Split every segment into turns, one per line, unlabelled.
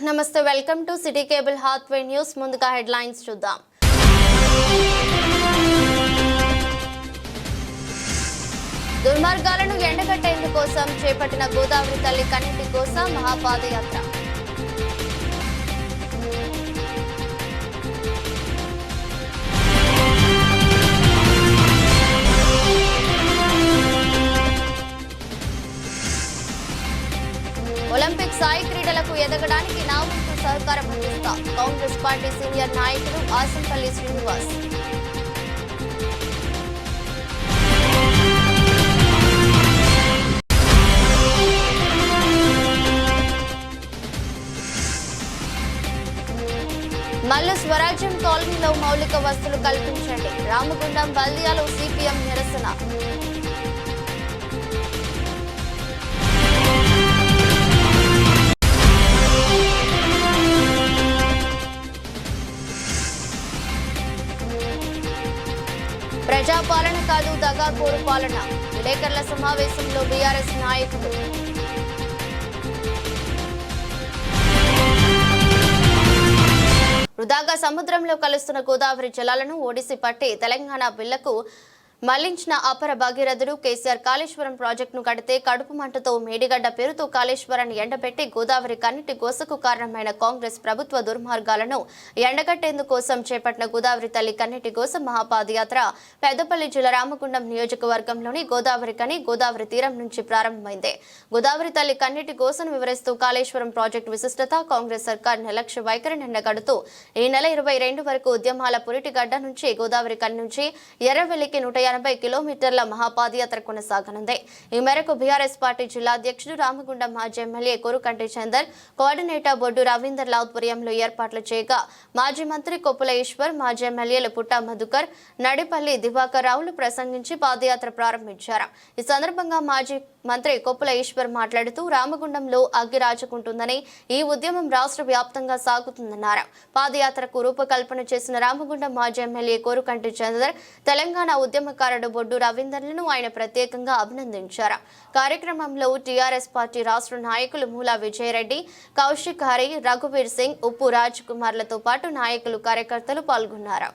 నమస్తే, welcome to city cable Hathway news. ముందుగా headlines చూద్దాం. దుర్మార్గాలను ఎండగట్టేందుకోసం చేపట్టిన గోదావరి తల్లి కన్నీటి కోసం మహాపాదయాత్ర. ఒలింపిక్ స్థాయి క్రీడలకు ఎదగడానికి నా వంతు సహకారం అందిస్తా కాంగ్రెస్ పార్టీ సీనియర్ నాయకుడు ఆసంపల్లి శ్రీనివాస్. మల్లు స్వరాజ్యం కాలనీలో మౌలిక వసతులు కల్పించండి. రామగుండం బల్దియాలో సిపిఎం నిరసన. ప్రజాపాలన కాదు దగాకోరు పాలన. విలేకరుల సమావేశంలో బీఆర్ఎస్ నాయకులు. వృధాగా సముద్రంలో కలుస్తున్న గోదావరి జలాలను ఒడిసి పట్టి తెలంగాణ బిల్లకు మళ్లించిన అపర భగీరథుడు కేసీఆర్ కాళేశ్వరం ప్రాజెక్టును కడితే కడుపు మంటతో మేడిగడ్డ పేరుతో కాళేశ్వరాన్ని ఎండబెట్టి గోదావరి కన్నీటి గోసకు కారణమైన కాంగ్రెస్ ప్రభుత్వ దుర్మార్గాలను ఎండగట్టేందుకోసం చేపట్టిన గోదావరి తల్లి కన్నీటి గోస మహాపాదయాత్ర పెద్దపల్లి జిల్లా రామగుండం నియోజకవర్గంలోని గోదావరి కని గోదావరి తీరం నుంచి ప్రారంభమైంది. గోదావరి తల్లి కన్నీటి గోసను వివరిస్తూ కాళేశ్వరం ప్రాజెక్టు విశిష్టత, కాంగ్రెస్ సర్కార్ నిర్లక్ష్య వైఖరిని ఎండగడుతూ ఈ నెల 22 వరకు ఉద్యమాల పురిటిగడ్డ నుంచి గోదావరి కని నుంచి ఎర్రవెల్లికి 180 కిలోమీటర్ల మహాపాదయాత్ర కొనసాగనుంది. ఈ మేరకు బీఆర్ఎస్ పార్టీ జిల్లా అధ్యక్షుడు రామగుండం మాజీ ఎమ్మెల్యే కోరుకంటి చందర్, కోఆర్డినేటర్ బొడ్డు రవీందర్ ఆధ్వర్యంలో ఏర్పాట్లు చేయగా మాజీ మంత్రి కొప్పుల ఈశ్వర్, మాజీ ఎమ్మెల్యేలు పుట్టా మధుకర్, నడిపల్లి దివాకర్ రావులు ప్రసంగించి పాదయాత్ర ప్రారంభించారు. ఈ సందర్భంగా మాజీ మంత్రి కొప్పుల ఈశ్వర్ మాట్లాడుతూ రామగుండంలో అగ్గి రాజుకుంటుందని, ఈ ఉద్యమం రాష్ట్ర వ్యాప్తంగా సాగుతుందన్నారు. పాదయాత్రకు రూపకల్పన చేసిన రామగుండం మాజీ ఎమ్మెల్యే కోరుకంటి చందర్, తెలంగాణ ఉద్యమకారుడు బొడ్డు రవీందర్లను ఆయన ప్రత్యేకంగా అభినందించారు. కార్యక్రమంలో టీఆర్ఎస్ పార్టీ రాష్ట్ర నాయకులు మూలా విజయరెడ్డి, కౌశిక్ హరి, రఘువీర్ సింగ్, ఉప్పు రాజ్ కుమార్లతో పాటు నాయకులు, కార్యకర్తలు పాల్గొన్నారు.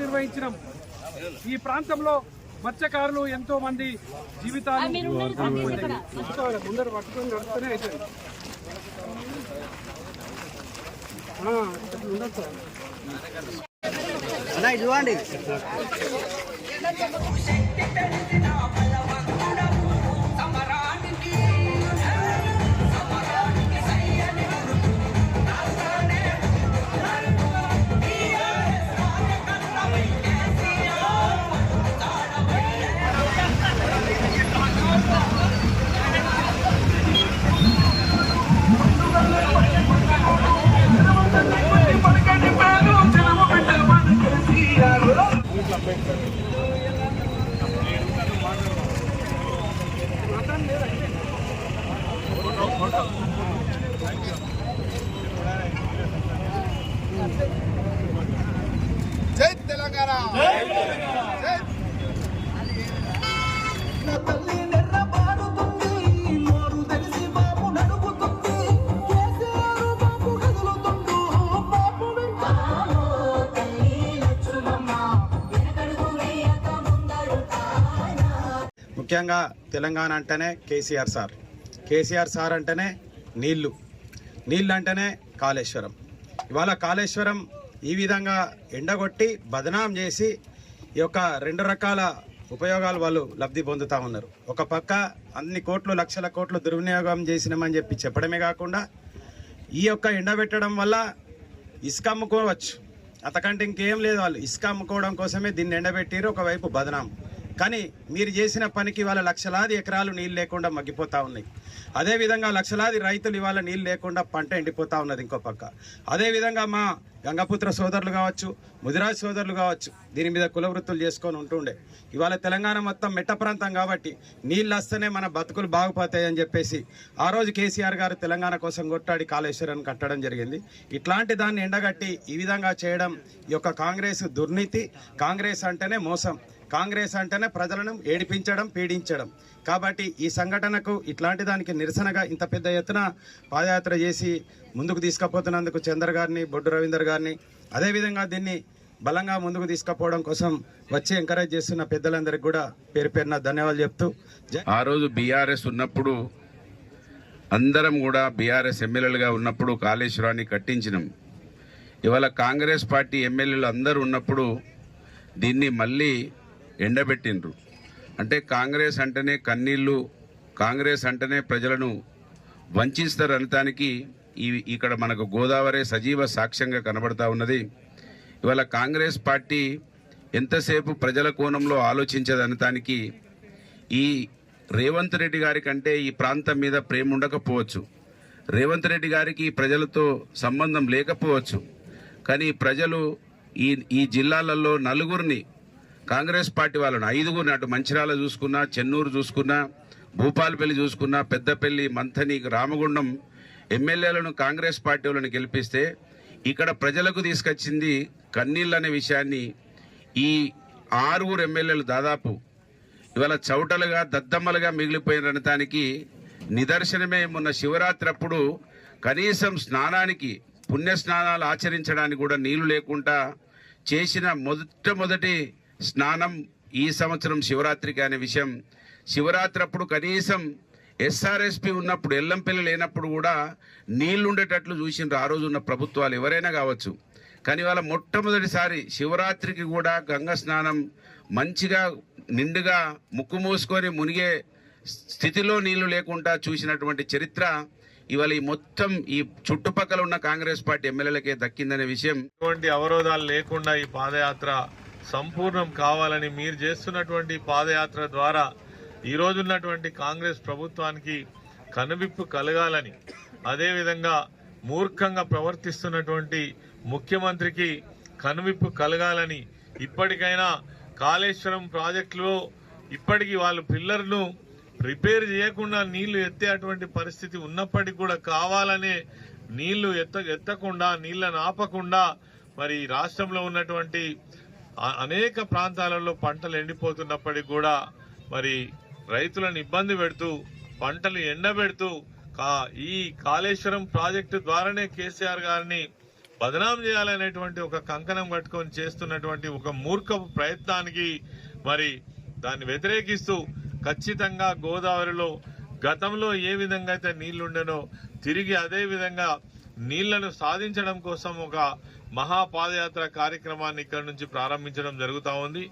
నిర్వహించినాం. ఈ ప్రాంతంలో మత్స్యకారులు ఎంతో మంది జీవితాలు ముందర పట్టుకొని నడుస్తూనే అవుతుంది.
చూడండి
జై తెలంగాణ.
ముఖ్యంగా తెలంగాణ అంటేనే కేసీఆర్ సార్ అంటేనే నీళ్లు అంటేనే కాళేశ్వరం. ఇవాళ కాళేశ్వరం ఈ విధంగా ఎండగొట్టి బదనాం చేసి ఈ యొక్క 2 రకాల ఉపయోగాలు వాళ్ళు లబ్ధి పొందుతూ ఉన్నారు. ఒక పక్క అన్ని కోట్లు, లక్షల కోట్లు దుర్వినియోగం చేసినామని చెప్పి చెప్పడమే కాకుండా ఈ యొక్క ఎండబెట్టడం వల్ల ఇసుక అమ్ముకోవచ్చు, అంతకంటే ఇంకేం లేదు. వాళ్ళు ఇసుక అమ్ముకోవడం కోసమే దీన్ని ఎండబెట్టిరు. ఒకవైపు బదనాం. కానీ మీరు చేసిన పనికి ఇవాళ లక్షలాది ఎకరాలు నీళ్ళు లేకుండా మగ్గిపోతూ ఉన్నాయి. అదేవిధంగా లక్షలాది రైతులు ఇవాళ నీళ్ళు లేకుండా పంట ఎండిపోతూ ఉన్నది ఇంకో పక్క. అదేవిధంగా మా గంగపుత్ర సోదరులు కావచ్చు, ముదిరాజ్ సోదరులు కావచ్చు, దీని మీద కులవృత్తులు చేసుకొని ఉంటుండే. ఇవాళ తెలంగాణ మొత్తం మెట్ట ప్రాంతం కాబట్టి నీళ్ళు వస్తేనే మన బతుకులు బాగుపోతాయని చెప్పేసి ఆ రోజు కేసీఆర్ గారు తెలంగాణ కోసం కొట్టాడి కాళేశ్వరాన్ని కట్టడం జరిగింది. ఇట్లాంటి దాన్ని ఎండగట్టి ఈ విధంగా చేయడం ఈ యొక్క కాంగ్రెస్ దుర్నీతి. కాంగ్రెస్ అంటేనే మోసం, కాంగ్రెస్ అంటేనే ప్రజలను ఏడిపించడం, పీడించడం. కాబట్టి ఈ సంఘటనకు ఇట్లాంటి దానికి నిరసనగా ఇంత పెద్ద ఎత్తున పాదయాత్ర చేసి ముందుకు తీసుకుపోతున్నందుకు చంద్ర గారిని, బొడ్డు రవీందర్ గారిని, అదేవిధంగా దీన్ని బలంగా ముందుకు తీసుకుపోవడం కోసం వచ్చి ఎంకరేజ్ చేస్తున్న పెద్దలందరికీ కూడా పేరు పేరున ధన్యవాదాలు చెప్తూ,
ఆ రోజు బీఆర్ఎస్ ఉన్నప్పుడు అందరం కూడా బీఆర్ఎస్ ఎమ్మెల్యేలుగా ఉన్నప్పుడు కాళేశ్వరాన్ని కట్టించినాం. ఇవాళ కాంగ్రెస్ పార్టీ ఎమ్మెల్యేలు అందరూ ఉన్నప్పుడు దీన్ని మళ్ళీ ఎండబెట్టిండ్రు. అంటే కాంగ్రెస్ అంటేనే కన్నీళ్లు, కాంగ్రెస్ అంటేనే ప్రజలను వంచిస్తారు అనటానికి ఇక్కడ మనకు గోదావరి సజీవ సాక్ష్యంగా కనబడతా ఉన్నది. ఇవాళ కాంగ్రెస్ పార్టీ ఎంతసేపు ప్రజల కోణంలో ఆలోచించదనటానికి ఈ రేవంత్ రెడ్డి గారి కంటే ఈ ప్రాంతం మీద ప్రేమ ఉండకపోవచ్చు, రేవంత్ రెడ్డి గారికి ప్రజలతో సంబంధం లేకపోవచ్చు. కానీ ప్రజలు ఈ జిల్లాలలో నలుగురిని కాంగ్రెస్ పార్టీ వాళ్ళను, 5గురిని, అటు మంచిర్యాల చూసుకున్నా, చెన్నూరు చూసుకున్నా, భూపాలపల్లి చూసుకున్నా, పెద్దపల్లి, మంథని, రామగుండం ఎమ్మెల్యేలను కాంగ్రెస్ పార్టీ వాళ్ళని గెలిపిస్తే ఇక్కడ ప్రజలకు తీసుకొచ్చింది కన్నీళ్ళు అనే విషయాన్ని ఈ 6గురు ఎమ్మెల్యేలు దాదాపు ఇవాళ చౌటలుగా, దద్దమ్మలుగా మిగిలిపోయినటానికి నిదర్శనమే. మొన్న శివరాత్రి అప్పుడు కనీసం స్నానానికి, పుణ్య స్నానాలు ఆచరించడానికి కూడా నీళ్లు లేకుండా చేసిన మొదటి స్నానం ఈ సంవత్సరం శివరాత్రికి అనే విషయం. శివరాత్రి అప్పుడు కనీసం ఎస్ఆర్ఎస్పి ఉన్నప్పుడు, ఎల్లంపల్లి లేనప్పుడు కూడా నీళ్లు ఉండేటట్లు చూసిండ్రు ఆ రోజు ఉన్న ప్రభుత్వాలు ఎవరైనా కావచ్చు. కానీ వాళ్ళ మొట్టమొదటిసారి శివరాత్రికి కూడా గంగా స్నానం మంచిగా నిండుగా ముక్కు మూసుకొని మునిగే స్థితిలో నీళ్లు లేకుండా చూసినటువంటి చరిత్ర ఇవాళ ఈ మొత్తం ఈ చుట్టుపక్కల ఉన్న కాంగ్రెస్ పార్టీ ఎమ్మెల్యేలకే దక్కిందనే విషయం.
ఎటువంటి అవరోధాలు లేకుండా ఈ పాదయాత్ర సంపూర్ణం కావాలని మీరు చేస్తున్నటువంటి పాదయాత్ర ద్వారా ఈ రోజున్నటువంటి కాంగ్రెస్ ప్రభుత్వానికి కనువిప్పు కలగాలని, అదేవిధంగా మూర్ఖంగా ప్రవర్తిస్తున్నటువంటి ముఖ్యమంత్రికి కనువిప్పు కలగాలని, ఇప్పటికైనా కాళేశ్వరం ప్రాజెక్టులో ఇప్పటికీ వాళ్ళు పిల్లర్ను రిపేర్ చేయకుండా నీళ్లు ఎత్తేటువంటి పరిస్థితి ఉన్నప్పటికీ కూడా కావాలనే నీళ్లు ఎత్తకుండా, నీళ్లను ఆపకుండా మరి రాష్ట్రంలో ఉన్నటువంటి అనేక ప్రాంతాలలో పంటలు ఎండిపోతున్నప్పటికీ కూడా మరి రైతులను ఇబ్బంది పెడుతూ, పంటలు ఎండబెడుతూ ఈ కాళేశ్వరం ప్రాజెక్టు ద్వారానే కేసీఆర్ గారిని బదనాం చేయాలనేటువంటి ఒక కంకణం కట్టుకొని చేస్తున్నటువంటి ఒక మూర్ఖపు ప్రయత్నానికి మరి దాన్ని వ్యతిరేకిస్తూ ఖచ్చితంగా గోదావరిలో గతంలో ఏ విధంగా అయితే నీళ్లుండెనో తిరిగి అదే విధంగా నీళ్లను సాధించడం కోసం ఒక మహాపాదయాత్ర కార్యక్రమాన్ని ఇక్కడ నుంచి ప్రారంభించడం జరుగుతూ ఉంది.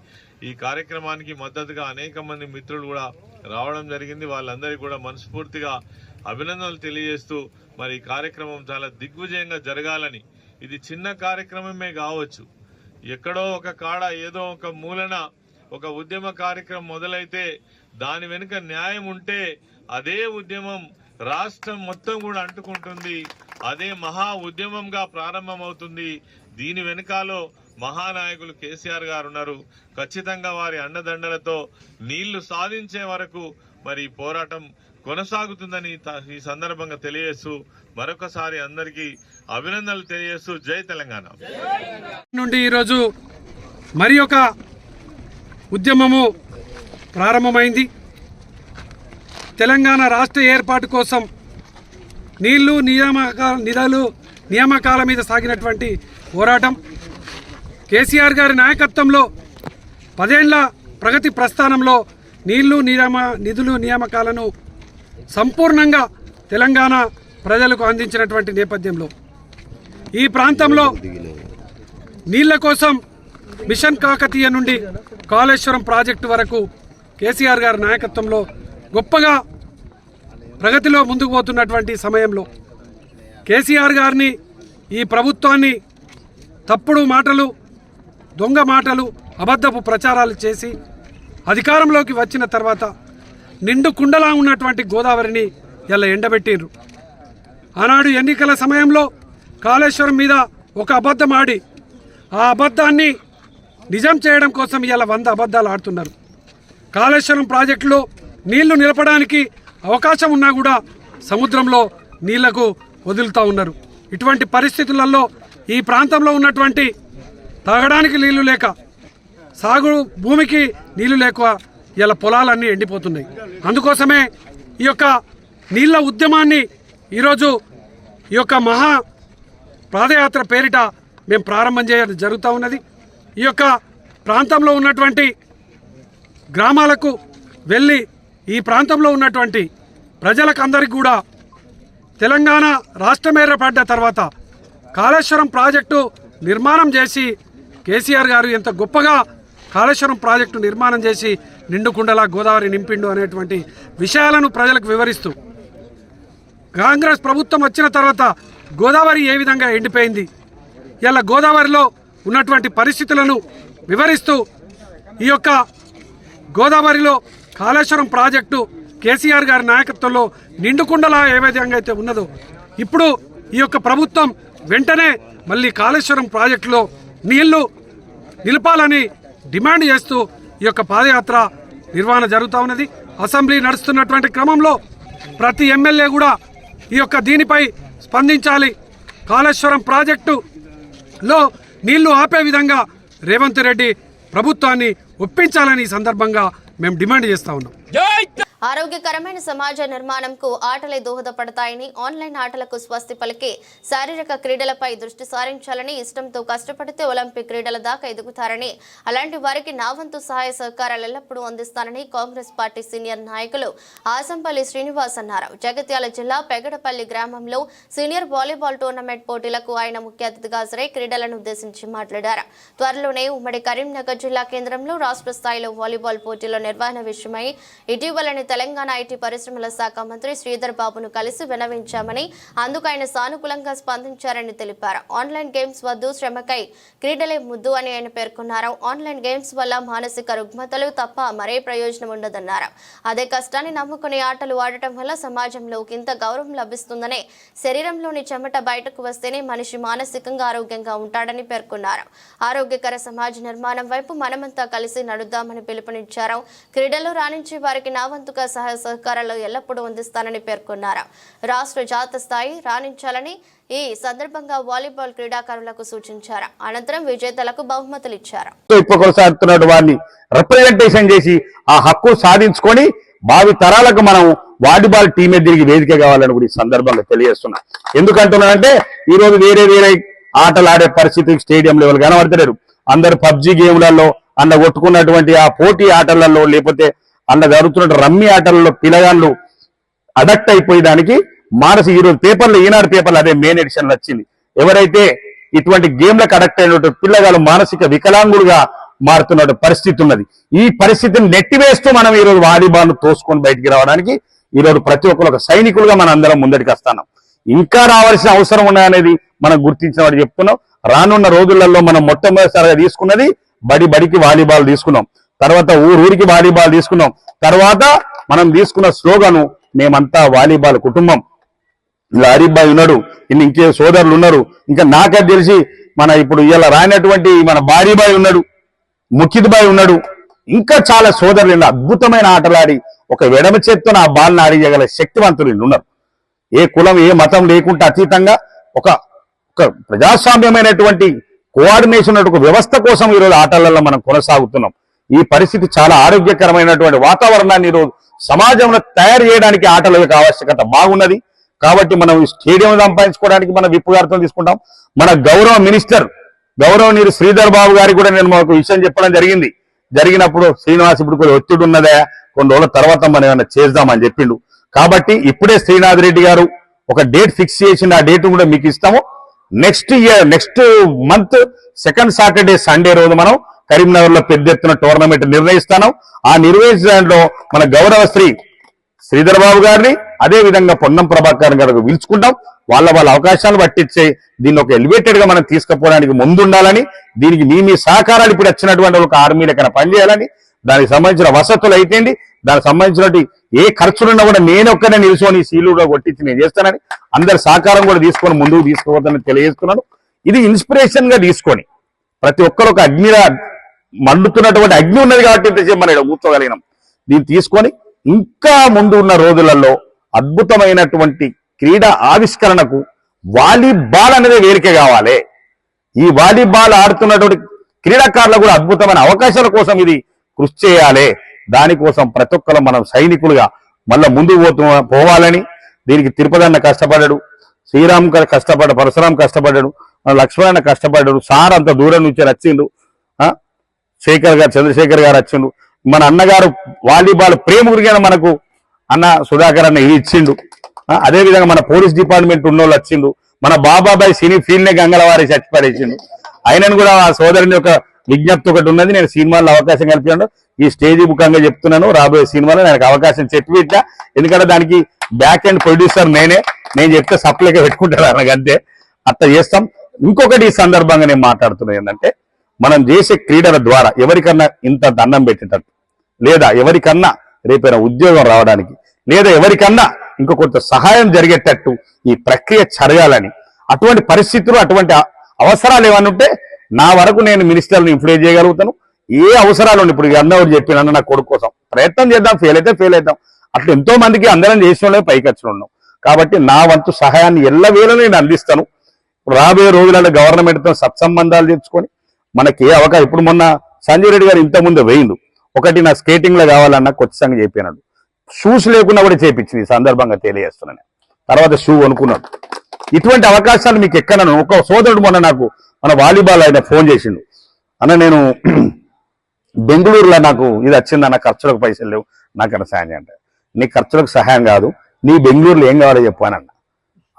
ఈ కార్యక్రమానికి మద్దతుగా అనేక మంది మిత్రులు కూడా రావడం జరిగింది. వాళ్ళందరికీ కూడా మనస్ఫూర్తిగా అభినందనలు తెలియజేస్తూ మరి ఈ కార్యక్రమం చాలా దిగ్విజయంగా జరగాలని, ఇది చిన్న కార్యక్రమమే కావచ్చు, ఎక్కడో ఒక కాడ ఏదో ఒక మూలన ఒక ఉద్యమ కార్యక్రమం మొదలైతే దాని వెనుక న్యాయం ఉంటే అదే ఉద్యమం రాష్ట్రం మొత్తం కూడా అంటుకుంటుంది, అదే మహా ఉద్యమంగా ప్రారంభమవుతుంది. దీని వెనుకాలో మహానాయకులు కేసీఆర్ గారు ఉన్నారు. ఖచ్చితంగా వారి అండదండలతో నీళ్లు సాధించే వరకు మరి పోరాటం కొనసాగుతుందని ఈ సందర్భంగా తెలియజేస్తూ మరొకసారి అందరికీ అభినందనలు తెలియజేస్తూ జై తెలంగాణ
నుండి ఈరోజు మరి ఒక ఉద్యమము ప్రారంభమైంది. తెలంగాణ రాష్ట్ర ఏర్పాటు కోసం నిధులు నియామకాల మీద సాగినటువంటి పోరాటం కేసీఆర్ గారి నాయకత్వంలో 10 ఏళ్ల ప్రగతి ప్రస్థానంలో నిధులు నియామకాలను సంపూర్ణంగా తెలంగాణ ప్రజలకు అందించినటువంటి నేపథ్యంలో ఈ ప్రాంతంలో నీళ్ల కోసం మిషన్ కాకతీయ నుండి కాళేశ్వరం ప్రాజెక్టు వరకు కేసీఆర్ గారి నాయకత్వంలో గొప్పగా ప్రగతిలో ముందుకు పోతున్నటువంటి సమయంలో కేసీఆర్ గారిని, ఈ ప్రభుత్వాన్ని తప్పుడు మాటలు, దొంగ మాటలు, అబద్ధపు ప్రచారాలు చేసి అధికారంలోకి వచ్చిన తర్వాత నిండు కుండలా ఉన్నటువంటి గోదావరిని ఇలా ఎండబెట్టిండ్రు. ఆనాడు ఎన్నికల సమయంలో కాళేశ్వరం మీద ఒక అబద్ధం ఆడి ఆ అబద్ధాన్ని నిజం చేయడం కోసం ఇలా 100 అబద్ధాలు ఆడుతున్నారు. కాళేశ్వరం ప్రాజెక్టులో నీళ్లు నిలపడానికి అవకాశం ఉన్నా కూడా సముద్రంలో నీళ్లకు వదులుతూ ఉన్నారు. ఇటువంటి పరిస్థితులలో ఈ ప్రాంతంలో ఉన్నటువంటి తాగడానికి నీళ్లు లేక, సాగు భూమికి నీళ్లు లేక ఇలా పొలాలన్నీ ఎండిపోతున్నాయి. అందుకోసమే ఈ యొక్క నీళ్ల ఉద్యమాన్ని ఈరోజు ఈ యొక్క మహా పాదయాత్ర పేరిట మేము ప్రారంభం చేయడం జరుగుతూ ఉన్నది. ఈ యొక్క ప్రాంతంలో ఉన్నటువంటి గ్రామాలకు వెళ్ళి ఈ ప్రాంతంలో ఉన్నటువంటి ప్రజలకు అందరికీ కూడా తెలంగాణ రాష్ట్రం ఏర్పడ్డ తర్వాత కాళేశ్వరం ప్రాజెక్టు నిర్మాణం చేసి కేసీఆర్ గారు ఎంత గొప్పగా కాళేశ్వరం ప్రాజెక్టు నిర్మాణం చేసి నిండుకుండలా గోదావరి నింపిండు అనేటువంటి విషయాలను ప్రజలకు వివరిస్తూ, కాంగ్రెస్ ప్రభుత్వం వచ్చిన తర్వాత గోదావరి ఏ విధంగా ఎండిపోయింది, ఇలా గోదావరిలో ఉన్నటువంటి పరిస్థితులను వివరిస్తూ ఈ యొక్క గోదావరిలో కాళేశ్వరం ప్రాజెక్టు కేసీఆర్ గారి నాయకత్వంలో నిండుకుండలా ఏ విధంగా అయితే ఉన్నదో ఇప్పుడు ఈ యొక్క ప్రభుత్వం వెంటనే మళ్ళీ కాళేశ్వరం ప్రాజెక్టులో నీళ్లు నిలపాలని డిమాండ్ చేస్తూ ఈ యొక్క పాదయాత్ర నిర్వహణ జరుగుతూ ఉన్నది. అసెంబ్లీ నడుస్తున్నటువంటి క్రమంలో ప్రతి ఎమ్మెల్యే కూడా ఈ యొక్క దీనిపై స్పందించాలి. కాళేశ్వరం ప్రాజెక్టులో నీళ్లు ఆపే విధంగా రేవంత్ రెడ్డి ప్రభుత్వాన్ని ఒప్పించాలని ఈ సందర్భంగా మేము డిమాండ్ చేస్తా ఉన్నాం.
ఆరోగ్యకరమైన సమాజ నిర్మాణంకు ఆటలే దోహదపడతాయని, ఆన్లైన్ ఆటలకు స్వస్తి పలికి శారీరక క్రీడలపై దృష్టి సారించాలని, ఇష్టంతో కష్టపడితే ఒలింపిక్ క్రీడల దాకా ఎదుగుతారని, అలాంటి వారికి నా వంతు సహాయ సహకారాలు ఎల్లప్పుడూ అందిస్తానని కాంగ్రెస్ పార్టీ సీనియర్ నాయకులు ఆసంపల్లి శ్రీనివాస్ అన్నారు. జగిత్యాల జిల్లా పెగడపల్లి గ్రామంలో సీనియర్ వాలీబాల్ టోర్నమెంట్ పోటీలకు ఆయన ముఖ్య అతిథిగా హాజరై క్రీడలను ఉద్దేశించి మాట్లాడారు. త్వరలోనే ఉమ్మడి కరీంనగర్ జిల్లా కేంద్రంలో రాష్ట్ర స్థాయిలో వాలీబాల్ పోటీల నిర్వహణ విషయమై ఇటీవలని తెలంగాణ ఐటీ పరిశ్రమల శాఖ మంత్రి శ్రీధర్ బాబును కలిసి విన్నవించామని, అందుకు ఆయన సానుకూలంగా స్పందించారని తెలిపారు. ఆన్లైన్ గేమ్స్ వద్దు, శ్రమకై క్రీడలే ముద్దు అని ఆయన పేర్కొన్నారు. ఆన్లైన్ గేమ్స్ వల్ల మానసిక రుగ్మతలు తప్ప మరే ప్రయోజనం ఉండదన్నారు. అదే కష్టాన్ని నమ్ముకుని ఆటలు ఆడటం వల్ల సమాజంలో ఇంత గౌరవం లభిస్తుందనే, శరీరంలోని చెమట బయటకు వస్తేనే మనిషి మానసికంగా ఆరోగ్యంగా ఉంటాడని పేర్కొన్నారు. ఆరోగ్యకర సమాజ నిర్మాణం వైపు మనమంతా కలిసి నడుద్దామని పిలుపునిచ్చారు. క్రీడలు రాణించే వారికి నా వంతుగా సహాయ సహకారాలు ఎల్లప్పుడూ అందిస్తానని పేర్కొన్నారు. రాష్ట్ర జాతీయ స్థాయి రాణించాలని ఈ సందర్భంగా వాలీబాల్ క్రీడాకారులకు సూచించారు. అనంతరం విజేతలకు బహుమతులు ఇచ్చారు.
కొనసాగుతున్న వారిని రిప్రజెంటేషన్ చేసి ఆ హక్కు సాధించుకొని భావి తరాలకు మనం వాలీబాల్ టీమే తిరిగి వేదిక కావాలని కూడా ఈ సందర్భంగా తెలియజేస్తున్నా. ఎందుకంటున్నానంటే ఈ రోజు వేరే వేరే ఆటలు ఆడే పరిస్థితి స్టేడియం లెవెల్ కనబడతలేరు. అందరు పబ్జి గేమ్లలో అన్న కొట్టుకున్నటువంటి ఆ పోటీ ఆటలలో, లేకపోతే అన్న జరుగుతున్న రమ్మి ఆటలలో పిల్లగాళ్ళు అడక్ట్ అయిపోయేదానికి మానసిక ఈరోజు పేపర్లు, ఈనాడు పేపర్లు అదే మెయిన్ ఎడిషన్ వచ్చింది. ఎవరైతే ఇటువంటి గేమ్లకు అడక్ట్ అయినటువంటి పిల్లగాళ్ళు మానసిక వికలాంగులుగా మారుతున్న పరిస్థితి ఉన్నది. ఈ పరిస్థితిని నెట్టివేస్తూ మనం ఈరోజు వాలీబాల్ తోసుకొని బయటికి రావడానికి ఈరోజు ప్రతి ఒక్కరు ఒక సైనికులుగా మనం అందరం ముందడికి వస్తున్నాం. ఇంకా రావాల్సిన అవసరం ఉన్నాయనేది మనం గుర్తించిన వాడు చెప్తున్నాం. రానున్న రోజులలో మనం మొట్టమొదటిసారిగా తీసుకున్నది బడికి వాలీబాల్ తీసుకున్నాం, తర్వాత ఊరికి వాలీబాల్ తీసుకున్నాం, తర్వాత మనం తీసుకున్న స్లోగను మేమంతా వాలీబాల్ కుటుంబం. ఇలా హరీబాయ్ ఉన్నాడు, ఇంకే సోదరులు ఉన్నారు, ఇంకా నాకే తెలిసి మన ఇప్పుడు ఇలా రానటువంటి మన బారీబాయ్ ఉన్నాడు, ముఖిద్ బాయ్ ఉన్నాడు, ఇంకా చాలా సోదరులు అద్భుతమైన ఆటలాడి ఒక ఎడమ చేత్తో ఆ బాల్ని ఆడియగల శక్తివంతులు ఉన్నారు. ఏ కులం ఏ మతం లేకుండా అతీతంగా ఒక ప్రజాస్వామ్యమైనటువంటి కోఆర్డినేషన్ ఒక వ్యవస్థ కోసం ఈరోజు ఆటలలో మనం కొనసాగుతున్నాం. ఈ పరిస్థితి చాలా ఆరోగ్యకరమైనటువంటి వాతావరణాన్ని ఈరోజు సమాజంలో తయారు చేయడానికి ఆటల యొక్క ఆవశ్యకత బాగున్నది. కాబట్టి మనం స్టేడియం సంపాదించుకోవడానికి మన విప్పు గారితో తీసుకుంటాం. మన గౌరవ మినిస్టర్ గౌరవనీయులు శ్రీధర్ బాబు గారికి కూడా నేను మాకు విషయం చెప్పడం జరిగినప్పుడు శ్రీనివాస్ ఇప్పుడు కొన్ని ఒత్తిడి ఉన్నదా, కొన్ని రోజుల తర్వాత మనం ఏమైనా చేద్దామని చెప్పిండు. కాబట్టి ఇప్పుడే శ్రీనాథ్ రెడ్డి గారు ఒక డేట్ ఫిక్స్ చేసిన ఆ డేట్ కూడా మీకు ఇస్తాము. Next month second Saturday Sunday రోజు మనం కరీంనగర్ లో పెద్ద ఎత్తున టోర్నమెంట్ నిర్వహిస్తాను. ఆ నిర్వహించడంలో మన గౌరవ శ్రీధర్ బాబు గారిని, అదే విధంగా పొన్నం ప్రభాకర్ గారికి పిలుచుకుంటాం. వాళ్ళ అవకాశాలు పట్టించే దీన్ని ఒక ఎలివేటెడ్ గా మనం తీసుకుపోవడానికి ముందుండాలని, దీనికి మీ సహకారాలు ఇప్పుడు వచ్చినటువంటి ఒక ఆర్మీ లెక్కన పనిచేయాలని దానికి సంబంధించిన వసతులు అయితేండి, దానికి సంబంధించినటువంటి ఏ ఖర్చులున్నా కూడా నేను ఒక్కనే నిలుచొని సీలుగా కొట్టించి నేను చేస్తానని అందరి సహకారం కూడా తీసుకొని ముందుకు తీసుకోవద్దని తెలియజేస్తున్నాను. ఇది ఇన్స్పిరేషన్ గా తీసుకొని ప్రతి ఒక్కరు ఒక అగ్నిలా మండుతున్నటువంటి అగ్ని ఉన్నది కాబట్టి ఇంతసేపు మనం ఇక్కడ కూర్చోగలిగినాం. దీన్ని తీసుకొని ఇంకా ముందు ఉన్న రోజులలో అద్భుతమైనటువంటి క్రీడా ఆవిష్కరణకు వాలీబాల్ అనేది వేదిక కావాలి. ఈ వాలీబాల్ ఆడుతున్నటువంటి క్రీడాకారులకు కూడా అద్భుతమైన అవకాశాల కోసం ఇది కృషి చేయాలి. దానికోసం ప్రతి ఒక్కరు మనం సైనికులుగా మళ్ళా ముందుకు పోవాలని, దీనికి తిరుపతన్న కష్టపడ్డాడు, శ్రీరామ్ కష్టపడ్డాడు, పరశురాం కష్టపడ్డాడు, లక్ష్మణ కష్టపడ్డాడు, సార్ అంత దూరం నుంచి వచ్చిండు, శేఖర్ గారు చంద్రశేఖర్ గారు వచ్చిండు, మన అన్నగారు వాలీబాల్ ప్రేమికుడిగా మనకు అన్న సుధాకర్ అన్న ఇది ఇచ్చిండు. అదేవిధంగా మన పోలీస్ డిపార్ట్మెంట్ ఉన్నోళ్ళు వచ్చిండు, మన బాబాబాయ్ సినీ ఫీల్డ్ నే గంగలవారి చచ్చిపడేసిండు. ఆయనను కూడా ఆ సోదరుని యొక్క విజ్ఞప్తి ఒకటి ఉన్నది, నేను సినిమాల్లో అవకాశం కల్పించాను, ఈ స్టేజీ ముఖంగా చెప్తున్నాను, రాబోయే సినిమాలో నాకు అవకాశం చెప్పి పెట్టా. ఎందుకంటే దానికి బ్యాక్ అండ్ ప్రొడ్యూసర్ నేను చెప్తే సప్లైగా పెట్టుకుంటాను అన్నది, అంతే అట్లా చేస్తాం. ఇంకొకటి ఈ సందర్భంగా నేను మాట్లాడుతున్నది ఏంటంటే, మనం చేసే క్రీడల ద్వారా ఎవరికన్నా ఇంత దండం పెట్టేటట్టు, లేదా ఎవరికన్నా రేపైనా ఉద్యోగం రావడానికి, లేదా ఎవరికన్నా ఇంకో కొంత సహాయం జరిగేటట్టు ఈ ప్రక్రియ జరగాలని, అటువంటి పరిస్థితులు అటువంటి అవసరాలు ఏమన్నా ఉంటే నా వరకు నేను మినిస్టర్ని ఇన్ఫ్లుయెన్స్ చేయగలుగుతాను. ఏ అవసరాలు ఇప్పుడు అన్నవాడు చెప్పిన నా కొడుకు కోసం ప్రయత్నం చేద్దాం, ఫెయిల్ అయితే ఫెయిల్ అవుతాం. అట్లా ఎంతో మందికి అందరం చేసిన వాళ్ళే పైకి వచ్చి ఉన్నాం. కాబట్టి నా వంతు సహాయాన్ని ఎల్లవేళ నేను అందిస్తాను. రాబోయే రోజులలో గవర్నమెంట్తో సత్సంబంధాలు తెచ్చుకొని మనకి ఏ అవకాశం, ఇప్పుడు మొన్న సంజయ్ రెడ్డి గారు ఇంతకుముందు వేయిండు, ఒకటి నా స్కేటింగ్ లో కావాలన్నా కొత్త సంగతి చెప్పినాడు, షూస్ లేకుండా కూడా చేపించింది. ఈ సందర్భంగా తెలియజేస్తున్నాను. తర్వాత షూ కొనుక్కున్నాడు. ఇటువంటి అవకాశాలు మీకు ఎక్కడను. ఒక సోదరుడు మొన్న నాకు మన వాలీబాల్ ఆయన ఫోన్ చేసిండు, అన్న నేను బెంగళూరులో నాకు ఇది వచ్చిందన్న, ఖర్చులకు పైసలు లేవు, నాకన్నా సహాయం చేయండి. నీ ఖర్చులకు సహాయం కాదు, నీ బెంగళూరులో ఏం కావాలో చెప్పానన్న.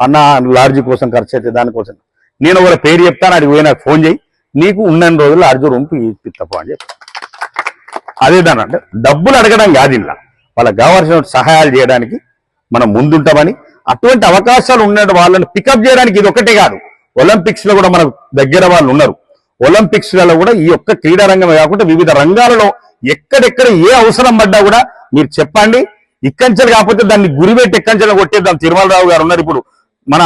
అన్న లాడ్జీ కోసం ఖర్చు అయితే దానికోసం నేను ఒక పేరు చెప్తాను, అడిగి పోయి నాకు ఫోన్ చేయి, నీకు ఉన్న రోజులు లాడ్జీ రూమ్ ఇప్పిస్తాపో అని చెప్పి. అదేదాన్ని అంటే డబ్బులు అడగడం కాదు, ఇలా వాళ్ళకి కావాల్సిన సహాయాలు చేయడానికి మనం ముందుంటామని, అటువంటి అవకాశాలు ఉన్న వాళ్ళని పికప్ చేయడానికి ఇది ఒకటే కాదు, ఒలింపిక్స్ లో కూడా మనకు దగ్గర వాళ్ళు ఉన్నారు. ఒలింపిక్స్ లలో కూడా ఈ యొక్క క్రీడా రంగమే కాకుండా వివిధ రంగాలలో ఎక్కడెక్కడ ఏ అవసరం పడ్డా కూడా మీరు చెప్పండి. ఇక్కంచెలు కాకపోతే దాన్ని గురిపెట్టి ఎక్కంచెలు కొట్టేద్దాం. తిరుమలరావు గారు ఉన్నారు, ఇప్పుడు మన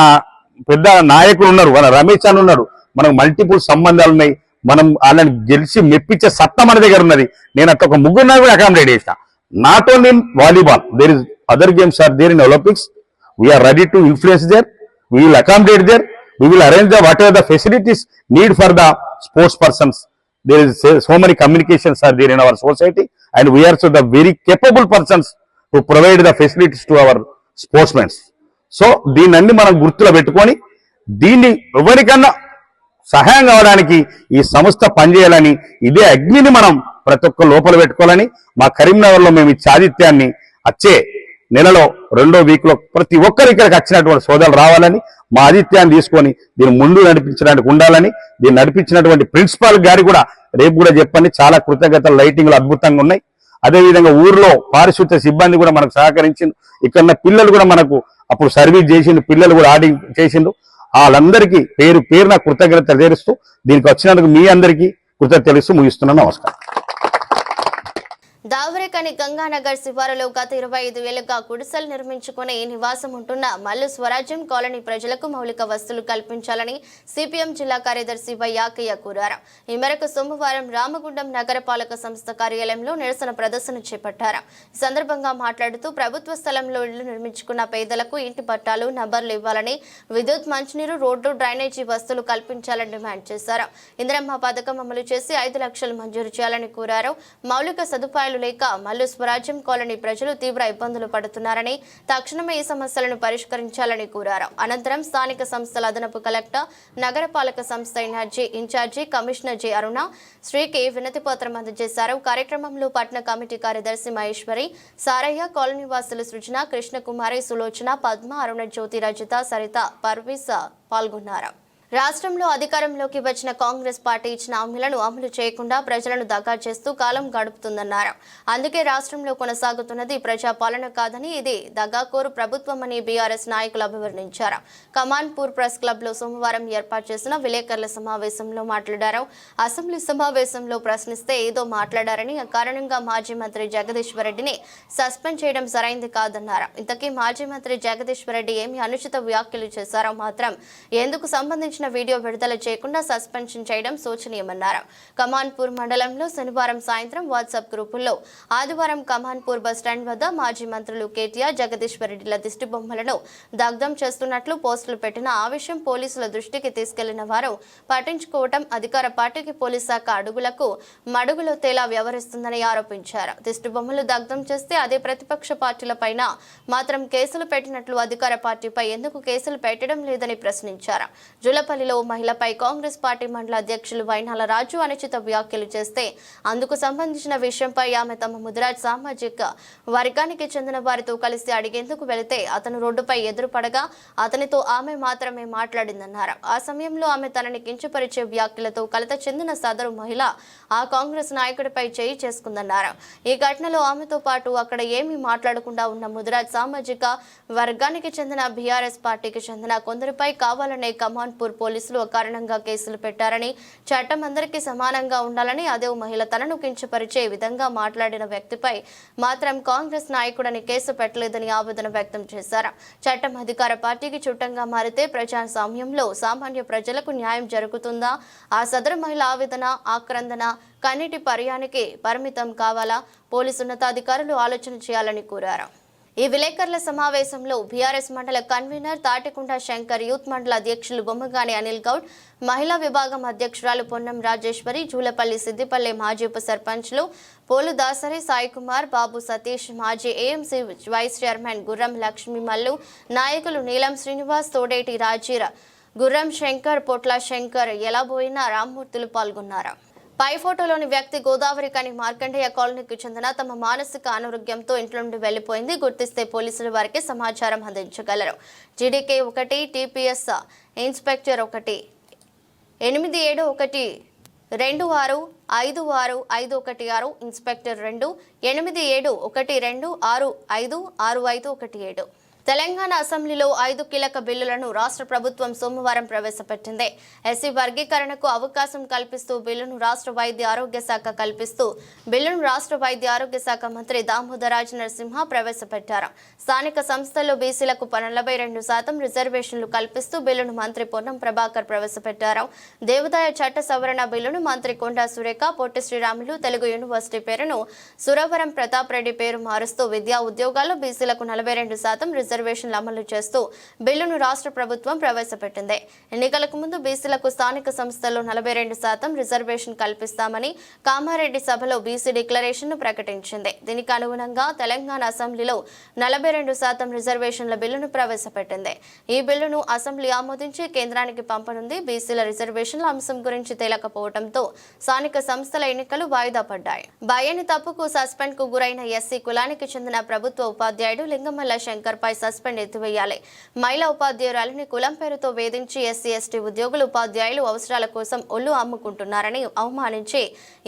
పెద్ద నాయకులు ఉన్నారు, మన రమేష్ అని ఉన్నారు, మనకు మల్టిపుల్ సంబంధాలు ఉన్నాయి. మనం వాళ్ళని గెలిచి మెప్పించే సత్తా మన దగ్గర ఉన్నది. నేను అట్లా ఒక ముగ్గురు కూడా అకామిడేట్ చేసిన. Not only in volleyball, there is other games are there in Olympics. We are ready to influence there, we will accommodate there, we will arrange the whatever the facilities need for the sports persons. There is so many communications are there in our society, and we are so the very capable persons to provide the facilities to our sportsmen. So దీన్ని మనం గుర్తులో పెట్టుకొని దీన్ని ఎవరికన్నా సహాయం కావడానికి ఈ సంస్థ పనిచేయాలని, ఇదే అగ్నిని మనం ప్రతి ఒక్క లోపల పెట్టుకోవాలని, మా కరీంనగర్లో మేము ఈ చాదిత్యాన్ని వచ్చే నెలలో 2వ వీక్ లో ప్రతి ఒక్కరు ఇక్కడికి వచ్చినటువంటి సోదరులు రావాలని, మా ఆదిత్యాన్ని తీసుకొని దీన్ని ముందు నడిపించడానికి ఉండాలని, దీన్ని నడిపించినటువంటి ప్రిన్సిపాల్ గారి కూడా రేపు కూడా చెప్పండి. చాలా కృతజ్ఞతలు, లైటింగ్లు అద్భుతంగా ఉన్నాయి. అదేవిధంగా ఊర్లో పారిశుద్ధ్య సిబ్బంది కూడా మనకు సహకరించింది. ఇక్కడ పిల్లలు కూడా మనకు అప్పుడు సర్వీస్ చేసిండు, పిల్లలు కూడా ఆడి చేసిండు. వాళ్ళందరికీ పేరు పేరున కృతజ్ఞతలు తెలుస్తూ దీనికి వచ్చినందుకు మీ అందరికీ కృతజ్ఞతలు తెలుస్తూ ముగిస్తున్నాను. నమస్కారం.
దావరేకని గంగానగర్ శివారులో గత 25 ఏళ్లుగా గుడిసెలు నిర్మించుకుని నివాసం ఉంటున్న మల్లు స్వరాజ్యం కాలనీ ప్రజలకు మౌలిక వసతులు కల్పించాలని సిపిఎం జిల్లా కార్యదర్శి యాకయ్య కోరారు. ఈ మేరకు సోమవారం రామగుండం నగరపాలక సంస్థ కార్యాలయంలో నిరసన ప్రదర్శన చేపట్టారు. ఈ సందర్భంగా మాట్లాడుతూ ప్రభుత్వ స్థలంలో ఇళ్లు నిర్మించుకున్న పేదలకు ఇంటి పట్టాలు, నంబర్లు ఇవ్వాలని, విద్యుత్, మంచినీరు, రోడ్డు, డ్రైనేజీ వసతులు కల్పించాలని డిమాండ్ చేశారు. ఇందిరమ్మ పథకం అమలు చేసి 5 లక్షలు మంజూరు చేయాలని కోరారు. మౌలిక సదుపాయాలు లేక మల్లు స్వరాజ్యం కాలనీ ప్రజలు తీవ్ర ఇబ్బందులు పడుతున్నారని, తక్షణమే ఈ సమస్యలను పరిష్కరించాలని కోరారు. అనంతరం స్థానిక సంస్థల అదనపు కలెక్టర్, నగరపాలక సంస్థ ఇన్ఛార్జి కమిషనర్ జె అరుణ శ్రీకి వినతి పత్రం అందజేశారు. కార్యక్రమంలో పట్టణ కమిటీ కార్యదర్శి మహేశ్వరి, సారయ్య, కాలనీ వాసులు సృజన, కృష్ణకుమారి, సులోచన, పద్మ, అరుణ జ్యోతి, రజిత, సరిత, పర్వీస్ పాల్గొన్నారు. రాష్ట్రంలో అధికారంలోకి వచ్చిన కాంగ్రెస్ పార్టీ ఇచ్చిన హామీలను అమలు చేయకుండా ప్రజలను దగా చేస్తూ కాలం గడుపుతుందన్నారు. అందుకే రాష్ట్రంలో కొనసాగుతున్నది ప్రజాపాలన కాదని ఇది దగాకోరు ప్రభుత్వమని బీఆర్ఎస్ నాయకులు అభివర్ణించారు. కమాన్పూర్ ప్రెస్ క్లబ్ లో సోమవారం ఏర్పాటు చేసిన విలేకరుల సమావేశంలో మాట్లాడారు. అసెంబ్లీ సమావేశంలో ప్రశ్నిస్తే ఏదో మాట్లాడారని ఆ కారణంగా మాజీ మంత్రి జగదీశ్వర్ రెడ్డిని సస్పెండ్ చేయడం సరైంది కాదన్నారు. ఇంతకీ మాజీ మంత్రి జగదీశ్వర్ రెడ్డి ఏమి అనుచిత వ్యాఖ్యలు చేశారో మాత్రం ఎందుకు సంబంధించిన వీడియో విడుదల చేయకుండా సస్పెన్షన్ చేయడం శోచనీయమన్నారు. కమాన్పూర్ మండలంలో శనివారం సాయంత్రం వాట్సాప్ గ్రూపుల్లో ఆదివారం కమాన్పూర్ బస్టాండ్ వద్ద మాజీ మంత్రులు కేటీఆర్, జగదీశ్వర్ రెడ్డిల దిష్టి బొమ్మలను దగ్ధం చేస్తున్నట్లు పోస్టులు పెట్టిన ఆ విషయం పోలీసుల దృష్టికి తీసుకెళ్లిన వారు పట్టించుకోవడం అధికార పార్టీకి పోలీస్ శాఖ అడుగులకు మడుగులో తేలా వ్యవహరిస్తుందని ఆరోపించారు. దిష్టి బొమ్మలు దగ్ధం చేస్తే అదే ప్రతిపక్ష పార్టీలపైన మాత్రం కేసులు పెట్టినట్లు అధికార పార్టీపై ఎందుకు కేసులు పెట్టడం లేదని ప్రశ్నించారు. జులపల్లిలో మహిళపై కాంగ్రెస్ పార్టీ మండల అధ్యక్షులు వైనాల రాజు అనుచిత వ్యాఖ్యలు చేస్తే అందుకు సంబంధించిన విషయంపై ఆమె తమ ముదిరాజ్ సామాజిక వర్గానికి చెందిన వారితో కలిసి అడిగేందుకు వెళితే అతను రోడ్డుపై ఎదురుపడగా అతనితో ఆమె మాత్రమే మాట్లాడిందన్నారు. ఆ సమయంలో ఆమె తనని కించపరిచే వ్యాఖ్యలతో కలత చెందిన సదరు మహిళ ఆ కాంగ్రెస్ నాయకుడిపై చేయి చేసుకుందన్నారు. ఈ ఘటనలో ఆమెతో పాటు అక్కడ ఏమీ మాట్లాడకుండా ఉన్న ముదిరాజ్ సామాజిక వర్గానికి చెందిన బీఆర్ఎస్ పార్టీకి చెందిన కొందరిపై కావాలనే కమాన్పూర్ పోలీసులు అకారణంగా కేసులు పెట్టారని, చట్టం అందరికీ సమానంగా ఉండాలని, అదే మహిళ తనను కించపరిచే విధంగా మాట్లాడిన వ్యక్తిపై మాత్రం కాంగ్రెస్ నాయకుడని కేసు పెట్టలేదని ఆవేదన వ్యక్తం చేశారు. చట్టం అధికార పార్టీకి చుట్టంగా మారితే ప్రజాస్వామ్యంలో సామాన్య ప్రజలకు న్యాయం జరుగుతుందా? ఆ సదరు మహిళ ఆవేదన, ఆక్రందన కన్నీటి పర్యానికి పరిమితం కావాలా? పోలీసు ఉన్నతాధికారులు ఆలోచన చేయాలని కోరారు. ఈ విలేకరుల సమావేశంలో బీఆర్ఎస్ మండల కన్వీనర్ తాటికొండ శంకర్, యూత్ మండల అధ్యక్షులు బొమ్మగాని అనిల్ గౌడ్, మహిళా విభాగం అధ్యక్షురాలు పొన్నం రాజేశ్వరి, జూలపల్లి సిద్దిపల్లి మాజీ ఉప సర్పంచ్లు పోలు దాసరి, సాయి కుమార్, బాబు సతీష్, మాజీ ఏఎంసీ వైస్ చైర్మన్ గుర్రం లక్ష్మీ మల్లు, నాయకులు నీలం శ్రీనివాస్, తోడేటి రాజీర, గుర్రం శంకర్, పొట్ల శంకర్, ఎలాబోయిన రామ్మూర్తులు పాల్గొన్నారు. పై ఫోటోలోని వ్యక్తి గోదావరి కని మార్కండేయ కాలనీకి చెందిన తమ మానసిక అనారోగ్యంతో ఇంట్లో నుండి వెళ్లిపోయింది. గుర్తిస్తే పోలీసులు వారికి సమాచారం అందించగలరు. GDK 1, TPS inspector 1, 8712656516, inspector 2, 8712656517. Telangana అసెంబ్లీలో 5 కీలక బిల్లులను రాష్ట్ర ప్రభుత్వం సోమవారం ప్రవేశపెట్టింది. ఎస్సీ వర్గీకరణకు అవకాశం కల్పిస్తూ బిల్లును రాష్ట్ర వైద్య ఆరోగ్య శాఖ మంత్రి దామోదరాజ్ నరసింహ ప్రవేశపెట్టారు. స్థానిక సంస్థల్లో బీసీలకు 42% రిజర్వేషన్లు కల్పిస్తూ బిల్లును మంత్రి పొన్నం ప్రభాకర్ ప్రవేశపెట్టారు. దేవాదాయ చట్ట సవరణ బిల్లును మంత్రి కొండా సురేఖ, పొట్టి శ్రీరాములు తెలుగు యూనివర్సిటీ పేరును సురవరం ప్రతాప్ రెడ్డి పేరు మారుస్తూ విద్యా ఉద్యోగాల్లో బీసీలకు 42% రిజర్వేషన్లు అమలు చేస్తూ బిల్లును రాష్ట్ర ప్రభుత్వం ప్రవేశపెట్టింది. ఎన్నికలకు ముందు బీసీలకు స్థానిక సంస్థల్లో 42% రిజర్వేషన్ కల్పిస్తామని కామారెడ్డి సభలో బీసీ డిక్లరేషన్ను ప్రకటించింది. దీనికి అనుగుణంగా తెలంగాణ అసెంబ్లీలో 42% రిజర్వేషన్ల బిల్లును ప్రవేశపెట్టింది. ఈ బిల్లును అసెంబ్లీ ఆమోదించి కేంద్రానికి పంపనుంది. బీసీల రిజర్వేషన్ల అంశం గురించి తేలకపోవడంతో స్థానిక సంస్థల ఎన్నికలు వాయిదా పడ్డాయి. బయ్యని తప్పుకు సస్పెండ్ కు గురైన ఎస్సీ కులానికి చెందిన ప్రభుత్వ ఉపాధ్యాయుడు లింగమల్ల శంకర్ పై సస్పెండ్ ఎత్తివేయాలి. మహిళా ఉపాధ్యాయురాలిని కులం పేరుతో వేధించి ఎస్సీ ఎస్టీ ఉద్యోగులు ఉపాధ్యాయులు అవసరాల కోసం ఒళ్ళు అమ్ముకుంటున్నారని అవమానించి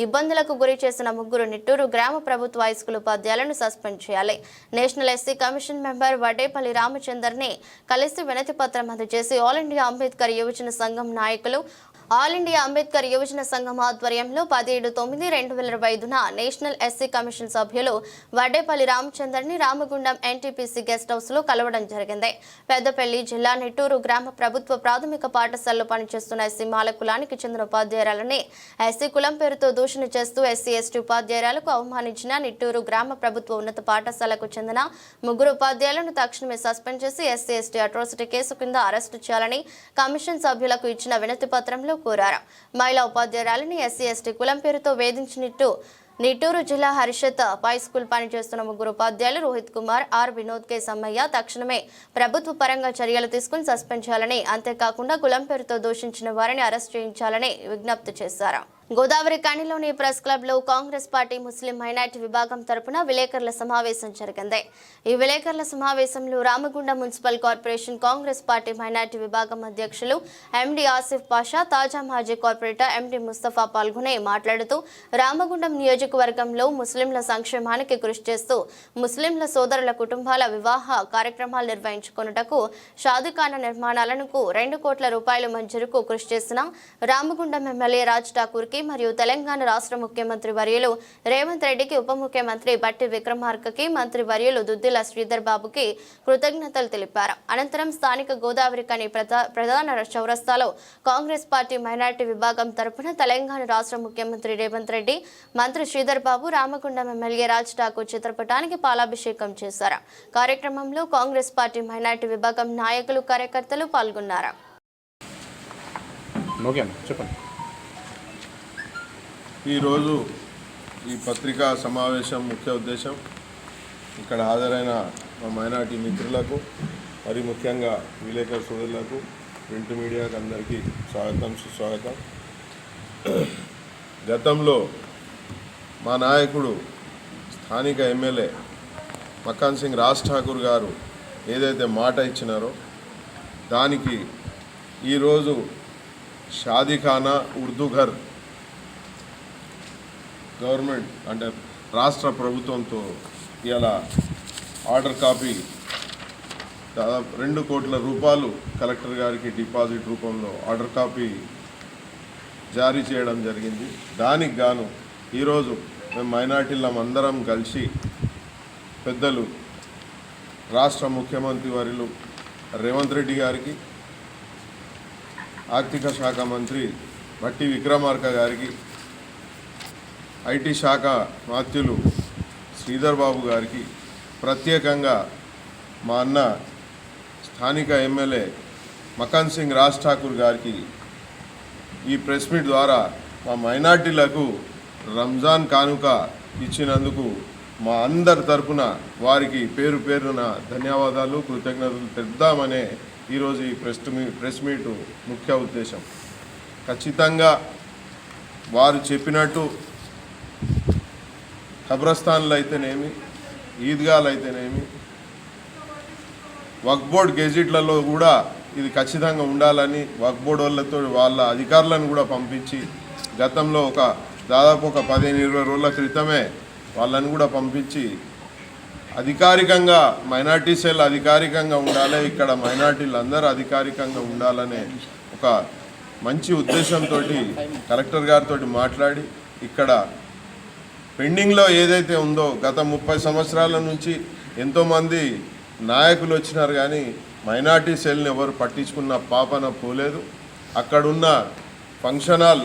ఇబ్బందులకు గురి చేసిన 3 నిట్టూరు గ్రామ ప్రభుత్వ హైస్కూల్ ఉపాధ్యాయులను సస్పెండ్ చేయాలి. National SC commission member Vaddepalli రామచందర్ని కలిసి వినతి పత్రం అందజేసి ఆల్ ఇండియా అంబేద్కర్ యువజన సంఘం నాయకులు ఆల్ ఇండియా అంబేద్కర్ యువజన సంఘం ఆధ్వర్యంలో 17/9/2025న నేషనల్ ఎస్సీ కమిషన్ సభ్యులు వడ్డేపల్లి రామచందర్ని రామగుండం ఎన్టీపీసీ గెస్ట్ హౌస్ లో కలవడం జరిగింది. పెద్దపల్లి జిల్లా నిట్టూరు గ్రామ ప్రభుత్వ ప్రాథమిక పాఠశాలలో పనిచేస్తున్న ఎస్సీ మాల కులానికి చెందిన ఉపాధ్యాయురాలని ఎస్సీ కులం పేరుతో దూషణ చేస్తూ ఎస్సీ ఎస్టీ ఉపాధ్యాయురాలకు అవమానించిన నిట్టూరు గ్రామ ప్రభుత్వ ఉన్నత పాఠశాలకు చెందిన 3 ఉపాధ్యాయులను తక్షణమే సస్పెండ్ చేసి ఎస్సీ ఎస్టీ అట్రాసిటీ కేసు కింద అరెస్టు చేయాలని కమిషన్ సభ్యులకు ఇచ్చిన వినతి పత్రంలో కోరారు. మహిళా ఉపాధ్యాయురాలని ఎస్సీ ఎస్టీ కులం పేరుతో వేధించినట్టు నిట్టూరు జిల్లా హరిషత్ పై స్కూల్ పనిచేస్తున్న 3 ఉపాధ్యాయులు రోహిత్ కుమార్, ఆర్ వినోద్ కే సమ్మయ్య తక్షణమే ప్రభుత్వ పరంగా చర్యలు తీసుకుని సస్పెండ్ చేయాలని, అంతేకాకుండా కులం పేరుతో దూషించిన వారిని అరెస్ట్ చేయించాలని విజ్ఞప్తి చేశారు. గోదావరి కనిలోని ప్రెస్ క్లబ్ లో కాంగ్రెస్ పార్టీ ముస్లిం మైనార్టీ విభాగం తరపున విలేకరుల సమావేశం జరిగింది. ఈ విలేకరుల సమావేశంలో Ramagundam municipal corporation Congress party minority విభాగం అధ్యక్షులు ఎండి ఆసిఫ్ పాషా, తాజా మాజీ కార్పొరేటర్ ఎండి ముస్తఫా పాల్గొని మాట్లాడుతూ రామగుండం నియోజకవర్గంలో ముస్లింల సంక్షేమానికి కృషి చేస్తూ ముస్లింల సోదరుల కుటుంబాల వివాహ కార్యక్రమాలు నిర్వహించుకొనుటకు షాదీఖానా నిర్మాణాలకు 2 కోట్ల రూపాయల మంజూరుకు కృషి చేసిన రామగుండం ఎమ్మెల్యే రాజ్ ఠాకూర్ మరియు తెలంగాణ రాష్ట్ర ముఖ్యమంత్రి వర్యులు రేవంత్ రెడ్డికి, ఉప ముఖ్యమంత్రి బట్టి విక్రమార్కకి, మంత్రి వర్యులు దుద్దిల శ్రీధర్ బాబుకి కృతజ్ఞతలు తెలిపారు. అనంతరం స్థానిక గోదావరి కని ప్రధాన చౌరస్తాలో కాంగ్రెస్ పార్టీ మైనార్టీ విభాగం తరపున తెలంగాణ రాష్ట్ర ముఖ్యమంత్రి రేవంత్ రెడ్డి, మంత్రి శ్రీధర్ బాబు, రామగుండం ఎమ్మెల్యే రాజ్ ఠాకూర్ చిత్రపటానికి పాలాభిషేకం చేశారు. కార్యక్రమంలో కాంగ్రెస్ పార్టీ మైనార్టీ విభాగం నాయకులు, కార్యకర్తలు పాల్గొన్నారు.
ఈరోజు ఈ పత్రికా సమావేశం ముఖ్య ఉద్దేశం ఇక్కడ హాజరైన మా మైనార్టీ మిత్రులకు, మరి ముఖ్యంగా విలేకరు సోదరులకు, ప్రింట్ మీడియాకు అందరికీ స్వాగతం, సుస్వాగతం. గతంలో మా నాయకుడు స్థానిక ఎమ్మెల్యే మకాన్ సింగ్ రాజ్ ఠాకూర్ గారు ఏదైతే మాట ఇచ్చినారో దానికి ఈరోజు షాదీఖానా ఉర్దూ ఘర్ గవర్నమెంట్ అంటే రాష్ట్ర ప్రభుత్వంతో ఇలా ఆర్డర్ కాపీ దాదాపు 2 కోట్ల రూపాయలు కలెక్టర్ గారికి డిపాజిట్ రూపంలో ఆర్డర్ కాపీ జారీ చేయడం జరిగింది. దానికి గాను ఈరోజు మేము మైనార్టీలం అందరం కలిసి పెద్దలు రాష్ట్ర ముఖ్యమంత్రి వర్యులు రేవంత్ రెడ్డి గారికి, ఆర్థిక శాఖ మంత్రి బట్టి విక్రమార్క గారికి, ఐటీ శాఖ మాత్యులు శ్రీధర్ బాబు గారికి, ప్రత్యేకంగా మా అన్న స్థానిక ఎమ్మెల్యే మకాన్ సింగ్ రాజ్ ఠాకూర్ గారికి ఈ ప్రెస్ మీట్ ద్వారా మా మైనార్టీలకు రంజాన్ కానుక ఇచ్చినందుకు మా అందరి తరపున వారికి పేరు పేరున ధన్యవాదాలు, కృతజ్ఞతలు తెద్దామనే ఈరోజు ఈ ప్రెస్ మీటు ముఖ్య ఉద్దేశం. ఖచ్చితంగా వారు చెప్పినట్టు ఖబ్రస్థాన్లు అయితేనేమి, ఈద్గాలు అయితేనేమి, వక్ఫ్ బోర్డ్ గెజిట్లలో కూడా ఇది ఖచ్చితంగా ఉండాలని వక్ఫ్ బోర్డు వాళ్ళ అధికారులను కూడా పంపించి గతంలో దాదాపు 15-20 రోజుల క్రితమే వాళ్ళని కూడా పంపించి అధికారికంగా మైనార్టీ సెల్ అధికారికంగా ఉండాలి, ఇక్కడ మైనార్టీలు అందరూ అధికారికంగా ఉండాలనే ఒక మంచి ఉద్దేశంతో కలెక్టర్ గారితో మాట్లాడి ఇక్కడ పెండింగ్లో ఏదైతే ఉందో గత 30 సంవత్సరాల నుంచి ఎంతోమంది నాయకులు వచ్చినారు కానీ మైనార్టీ సెల్ని ఎవరు పట్టించుకున్న పాపన పోలేదు. అక్కడున్న ఫంక్షన్ హాల్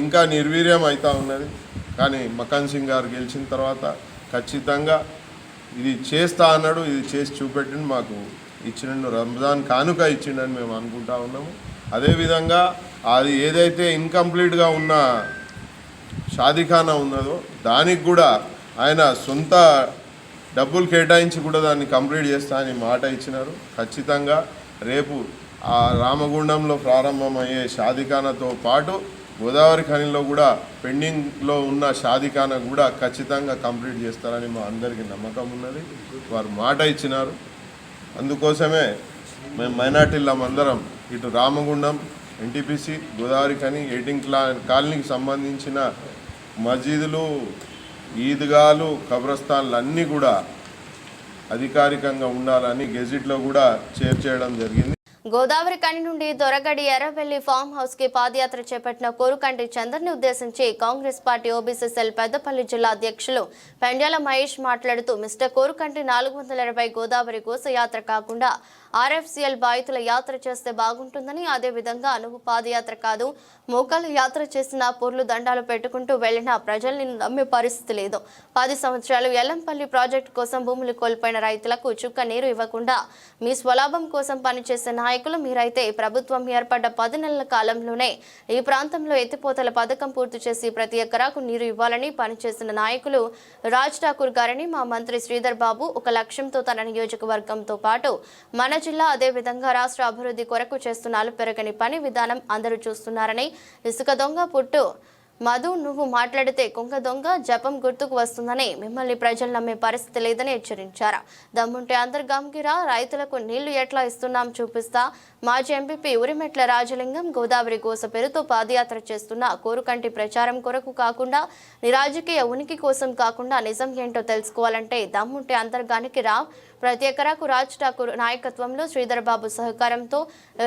ఇంకా నిర్వీర్యం అవుతూ ఉన్నది. కానీ మకాన్ సింగ్ గారు గెలిచిన తర్వాత ఖచ్చితంగా ఇది చేస్తా అన్నాడు, ఇది చేసి చూపెట్టిండు, మాకు ఇచ్చిండు, రంజాన్ కానుక ఇచ్చిండని మేము అనుకుంటా ఉన్నాము. అదేవిధంగా అది ఏదైతే ఇన్కంప్లీట్గా ఉన్న షాదీఖానా ఉన్నదో దానికి కూడా ఆయన సొంత డబ్బులు కేటాయించి కూడా దాన్ని కంప్లీట్ చేస్తా అని మాట ఇచ్చినారు. ఖచ్చితంగా రేపు ఆ రామగుండంలో ప్రారంభమయ్యే షాదీఖానాతో పాటు గోదావరి ఖనిలో కూడా పెండింగ్లో ఉన్న షాదీఖానా కూడా ఖచ్చితంగా కంప్లీట్ చేస్తారని మా అందరికీ నమ్మకం ఉన్నది. వారు మాట ఇచ్చినారు. అందుకోసమే మేము మైనార్టీలం అందరం ఇటు రామగుండం, ఎన్టీపీసీ, గోదావరి ఖని, 18 కాలనీకి సంబంధించిన మసీదులు, ఈద్గాలు, ఖబ్రస్థాన్లు అన్నీ కూడా అధికారికంగా ఉండాలని గెజిట్లో కూడా చేర్చేయడం జరిగింది.
గోదావరి కని నుండి దొరగడి ఎర్రవెల్లి ఫామ్ హౌస్ కి పాదయాత్ర చేపట్టిన కోరుకంటి చంద్రని ఉద్దేశించి Congress party OBC cell Peddapalli జిల్లా అధ్యక్షులు పెండ్యాల మహేష్ మాట్లాడుతూ మిస్టర్ కోరుకంటి 420 గోదావరి కోస యాత్ర కాకుండా ఆర్ఎఫ్సిఎల్ బాధితుల యాత్ర చేస్తే బాగుంటుందని, అదేవిధంగా నువ్వు పాదయాత్ర కాదు మోకాళ్ళ యాత్ర చేసిన పొర్లు దండాలు పెట్టుకుంటూ వెళ్లిన ప్రజల్ని నమ్మే పరిస్థితి లేదు. 10 సంవత్సరాలు ఎల్లంపల్లి ప్రాజెక్టు కోసం భూములు కోల్పోయిన రైతులకు చుక్క నీరు ఇవ్వకుండా మీ స్వలాభం కోసం పనిచేసే నాయకులు మీరైతే ప్రభుత్వం ఏర్పడ్డ 10 నెలల కాలంలోనే ఈ ప్రాంతంలో ఎత్తిపోతల పథకం పూర్తి చేసి ప్రతి ఎకరాకు నీరు ఇవ్వాలని పనిచేసిన నాయకులు రాజ్ ఠాకూర్ గారని మా మంత్రి శ్రీధర్ బాబు ఒక లక్ష్యంతో తన నియోజకవర్గంతో పాటు మన జిల్లా అదేవిధంగా రాష్ట్ర అభివృద్ధి కొరకు చేస్తున్న అలుపెరగని పని విధానం అందరూ చూస్తున్నారని, ఇసుక దొంగ పుట్టు మధు నువ్వు మాట్లాడితే కుంక దొంగ జపం గుర్తుకు వస్తుందని, మిమ్మల్ని ప్రజలు నమ్మే పరిస్థితి లేదని హెచ్చరించారు. దమ్ముంటే అంతర్గాంగిరా, రైతులకు నీళ్లు ఎట్లా ఇస్తున్నాం చూపిస్తా. మాజీ ఎంపీపీ ఉరిమెట్ల రాజలింగం గోదావరి గోస పేరుతో పాదయాత్ర చేస్తున్న కోరుకంటి ప్రచారం కొరకు కాకుండా, నీ రాజకీయ ఉనికి కోసం కాకుండా నిజం ఏంటో తెలుసుకోవాలంటే దమ్ముంటే అంతర్గానికి రా. ప్రతి ఎకరాకు రాజ్ ఠాకూర్ నాయకత్వంలో శ్రీధర్ బాబు సహకారంతో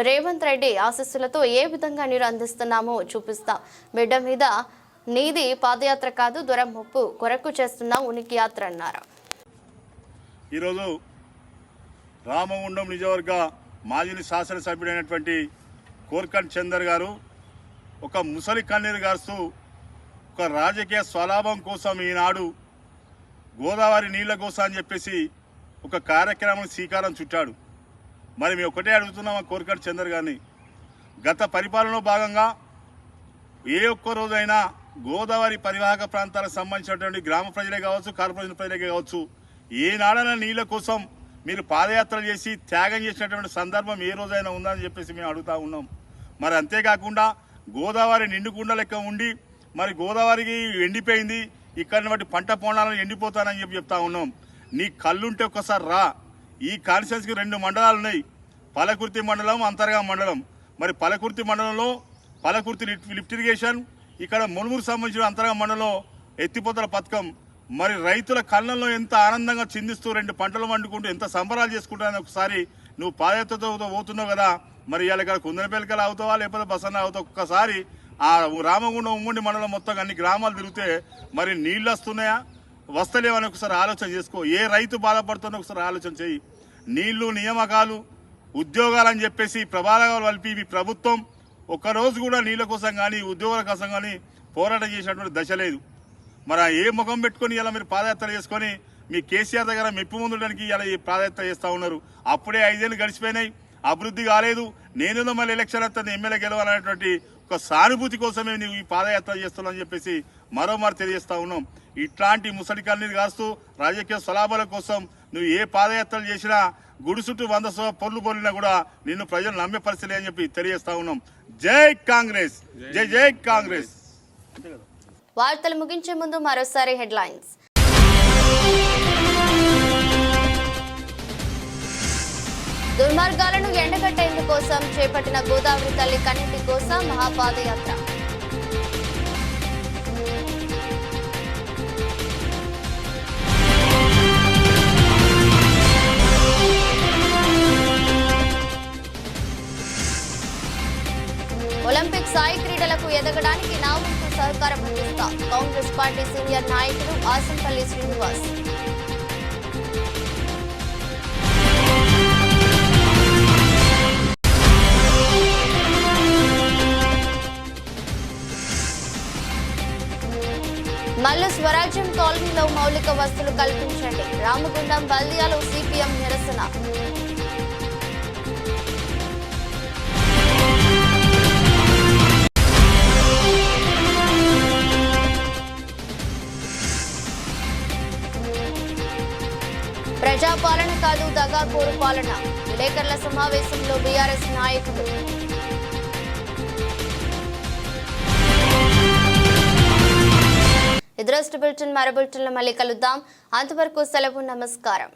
రేవంత్ రెడ్డి ఆశీస్సులతో ఏ విధంగా నీరు అందిస్తున్నామో చూపిస్తా. బిడ్డ మీద నీది పాదయాత్ర కాదు, దొరం ముప్పు కొరకు చేస్తున్న ఉనికి యాత్ర అన్నారు.
ఈరోజు రామగుండం నియోజకవర్గ మాజీ శాసనసభ్యుడైనటువంటి కోర్కంటి చందర్ గారు ఒక ముసలి కన్నీరు గారుస్తూ ఒక రాజకీయ స్వలాభం కోసం ఈనాడు గోదావరి నీళ్ల కోసం అని చెప్పేసి ఒక కార్యక్రమం శ్రీకారం చుట్టాడు. మరి మేము ఒకటే అడుగుతున్నాం కోర్కంటి చందర్ గారిని, గత పరిపాలనలో భాగంగా ఏ ఒక్క రోజైనా గోదావరి పరివాహక ప్రాంతాలకు సంబంధించినటువంటి గ్రామ ప్రజలే కావచ్చు, కార్పొరేషన్ ప్రజలే కావచ్చు, ఏనాడైనా నీళ్ల కోసం మీరు పాదయాత్రలు చేసి త్యాగం చేసినటువంటి సందర్భం ఏ రోజైనా ఉందని చెప్పేసి మేము అడుగుతా ఉన్నాం. మరి అంతేకాకుండా గోదావరి నిండుకుండ లెక్క ఉండి మరి గోదావరికి ఎండిపోయింది, ఇక్కడిని బట్టి పంట పొలాలను ఎండిపోతానని చెప్తా ఉన్నాం. నీ కళ్ళుంటే ఒక్కసారి రా. ఈ కాన్స్టిట్యున్సీకి 2 మండలాలు ఉన్నాయి, పలకుర్తి మండలం, అంతర్గా మండలం. మరి పలకుర్తి మండలంలో పలకుర్తి లిఫ్ట్ ఇరిగేషన్, ఇక్కడ మునుగురు సంబంధించిన అంతర్గా మండలంలో ఎత్తిపోతల పథకం. మరి రైతుల కళ్ళల్లో ఎంత ఆనందంగా చిందిస్తూ 2 పంటలు వండుకుంటూ ఎంత సంబరాలు చేసుకుంటానని ఒకసారి నువ్వు పాదయాత్రతో పోతున్నావు కదా, మరి ఇవాళ ఇక్కడ కుందనపల్లికలు అవుతావా లేకపోతే బసన్న అవుతావు, ఒక్కసారి ఆ రామగుండం ఉమ్మడి మండలం మొత్తం అన్ని గ్రామాలు తిరిగితే మరి నీళ్ళు వస్తున్నాయా వస్తలేవని ఒకసారి ఆలోచన చేసుకో. ఏ రైతు బాధపడుతున్నా ఒకసారి ఆలోచన చేయి. నీళ్లు, నియామకాలు, ఉద్యోగాలు అని చెప్పేసి ప్రభావాలు కలిపి మీ ప్రభుత్వం ఒక్కరోజు కూడా నీళ్ళ కోసం కానీ ఉద్యోగాల కోసం కానీ పోరాటం చేసినటువంటి దశ లేదు. మరి ఏ ముఖం పెట్టుకొని ఇలా మీరు పాదయాత్ర చేసుకొని మీ కేసీఆర్ దగ్గర మెప్పు పొందడానికి ఇలా ఈ పాదయాత్ర చేస్తూ ఉన్నారు. అప్పుడే 5 ఏళ్ళు గడిచిపోయినాయి, అభివృద్ధి కాలేదు. నేనేదో మళ్ళీ ఎలక్షన్ వస్తుంది ఎమ్మెల్యే గెలవాలనేటువంటి ఒక సానుభూతి కోసమే నువ్వు ఈ పాదయాత్ర చేస్తున్నావు అని చెప్పేసి మరోమారు తెలియజేస్తా ఉన్నాం. ఇట్లాంటి ముసలి కన్నీరు కాస్తూ రాజకీయ స్వలాభాల కోసం నువ్వు ఏ పాదయాత్రలు చేసినా గుడి చుట్టూ 100 పొర్లు పొర్లినా కూడా నిన్ను ప్రజలు నమ్మే పరిస్థితి అని చెప్పి తెలియజేస్తా ఉన్నాం. జై కాంగ్రెస్, జై జై కాంగ్రెస్.
వార్తలు ముగించే ముందు మరోసారి హెడ్లైన్స్. దుర్మార్గాలను ఎండగట్టేందుకోసం చేపట్టిన గోదావరి తల్లి కన్నీటి కోసం మహాపాదయాత్ర. ఒలింపిక్ స్థాయి క్రీడలకు ఎదగడానికి నా వంతు సహకారం అందిస్తా. కాంగ్రెస్ పార్టీ సీనియర్ నాయకుడు ఆసంపల్లి శ్రీనివాస్. మల్లు స్వరాజ్యం కాలనీలో మౌలిక వసతులు కల్పించండి. రామగుండం బల్దియాలో సిపిఎం నిరసన. ప్రజాపాలన కాదు దగాకోరు పాలన. విలేకరుల సమావేశంలో బీఆర్ఎస్ నాయకులు. ఇదరస్ట్ బులెటిన్ మరో బులెటిన్లో మళ్ళీ కలుద్దాం. అంతవరకు సెలవు, నమస్కారం.